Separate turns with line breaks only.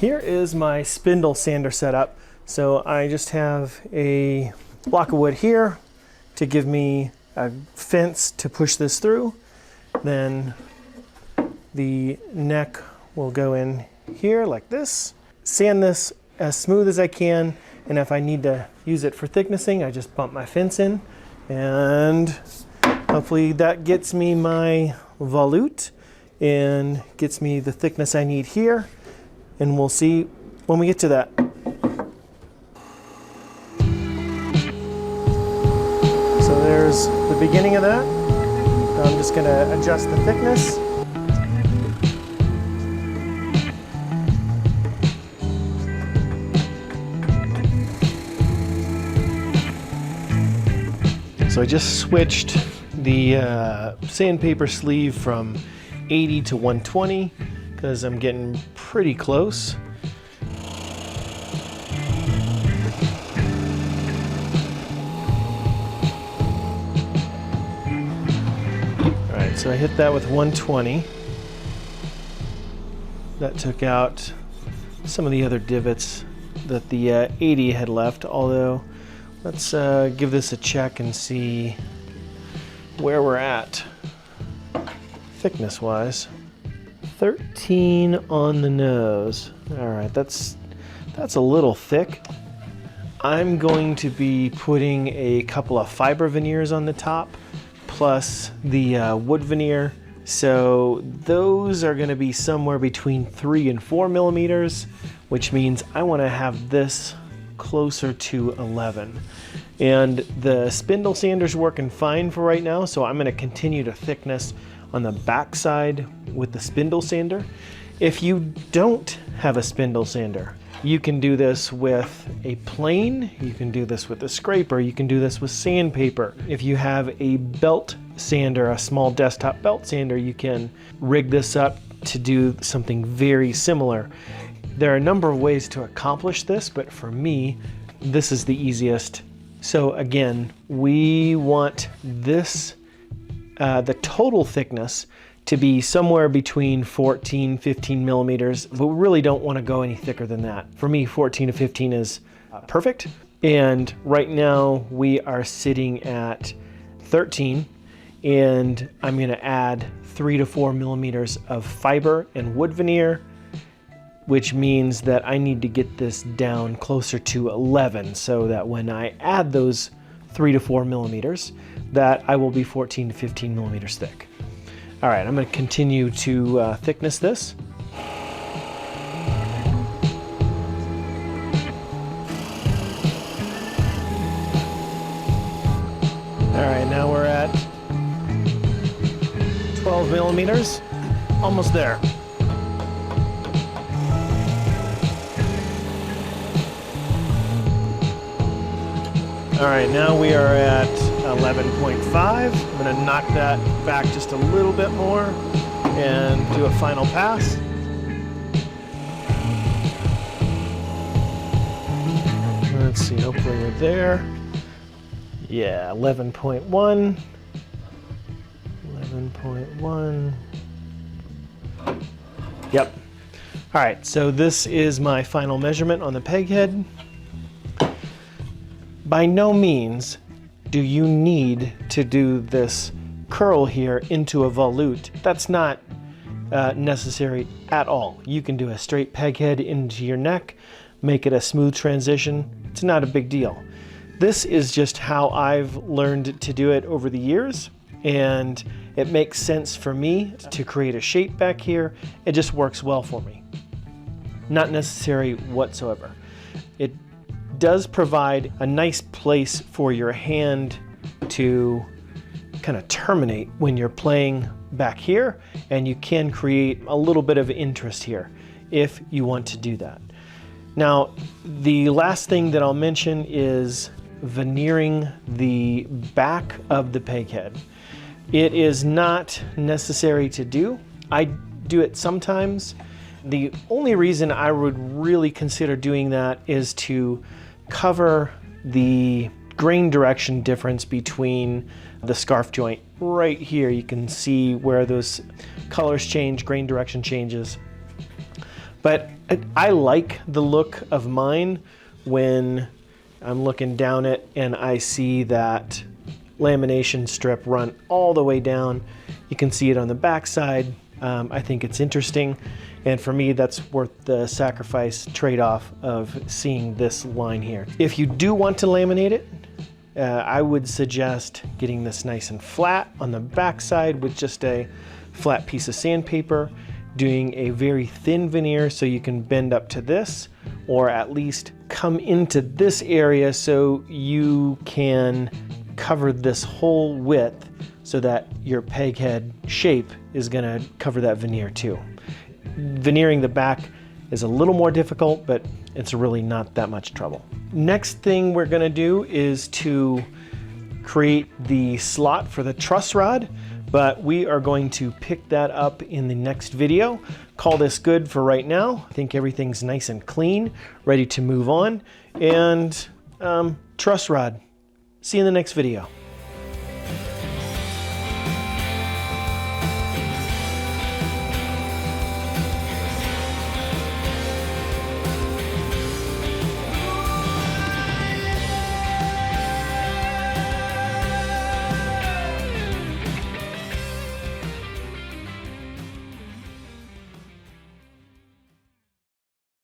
Here is my spindle sander setup. So I just have a block of wood here to give me a fence to push this through. Then the neck will go in here like this. Sand this as smooth as I can, and if I need to use it for thicknessing, I just bump my fence in, and hopefully that gets me my volute and gets me the thickness I need here, and we'll see when we get to that. So there's the beginning of that. I'm just going to adjust the thickness. So I just switched the sandpaper sleeve from 80 to 120 because I'm getting pretty close. All right, so I hit that with 120. That took out some of the other divots that the 80 had left, although let's give this a check and see where we're at thickness wise. 13 on the nose. All right, that's a little thick. I'm going to be putting a couple of fiber veneers on the top plus the wood veneer. So those are going to be somewhere between 3 and 4 millimeters, which means I want to have this closer to 11. And the spindle sander's working fine for right now, so I'm going to continue to thickness on the back side with the spindle sander. If you don't have a spindle sander, you can do this with a plane, you can do this with a scraper, you can do this with sandpaper. If you have a belt sander, a small desktop belt sander, you can rig this up to do something very similar. There are a number of ways to accomplish this, but for me, this is the easiest. So again, we want this, the total thickness to be somewhere between 14, 15 millimeters, but we really don't want to go any thicker than that. For me, 14 to 15 is perfect. And right now we are sitting at 13, and I'm going to add 3 to 4 millimeters of fiber and wood veneer, which means that I need to get this down closer to 11 so that when I add those 3 to 4 millimeters, that I will be 14 to 15 millimeters thick. All right, I'm going to continue to thickness this. All right, now we're at 12 millimeters, almost there. All right, now we are at 11.5. I'm going to knock that back just a little bit more and do a final pass. Let's see, hopefully we're there. Yeah, 11.1. 11.1. Yep. All right, so this is my final measurement on the Peghead. By no means do you need to do this curl here into a volute. That's not necessary at all. You can do a straight Peghead into your neck, make it a smooth transition. It's not a big deal. This is just how I've learned to do it over the years, and it makes sense for me to create a shape back here. It just works well for me. Not necessary whatsoever. It does provide a nice place for your hand to kind of terminate when you're playing back here, and you can create a little bit of interest here if you want to do that. Now, the last thing that I'll mention is veneering the back of the Peghead. It is not necessary to do. I do it sometimes. The only reason I would really consider doing that is to cover the grain direction difference between the scarf joint. Right here you can see where those colors change, grain direction changes. But I like the look of mine when I'm looking down it and I see that lamination strip run all the way down. You can see it on the back side. I think it's interesting. And for me, that's worth the sacrifice trade-off of seeing this line here. If you do want to laminate it, I would suggest getting this nice and flat on the back side with just a flat piece of sandpaper, doing a very thin veneer so you can bend up to this, or at least come into this area so you can cover this whole width so that your peg head shape is gonna cover that veneer too. Veneering the back is a little more difficult, but it's really not that much trouble. Next thing we're gonna do is to create the slot for the truss rod, but we are going to pick that up in the next video. Call this good for right now. I think everything's nice and clean, ready to move on. And truss rod. See you in the next video.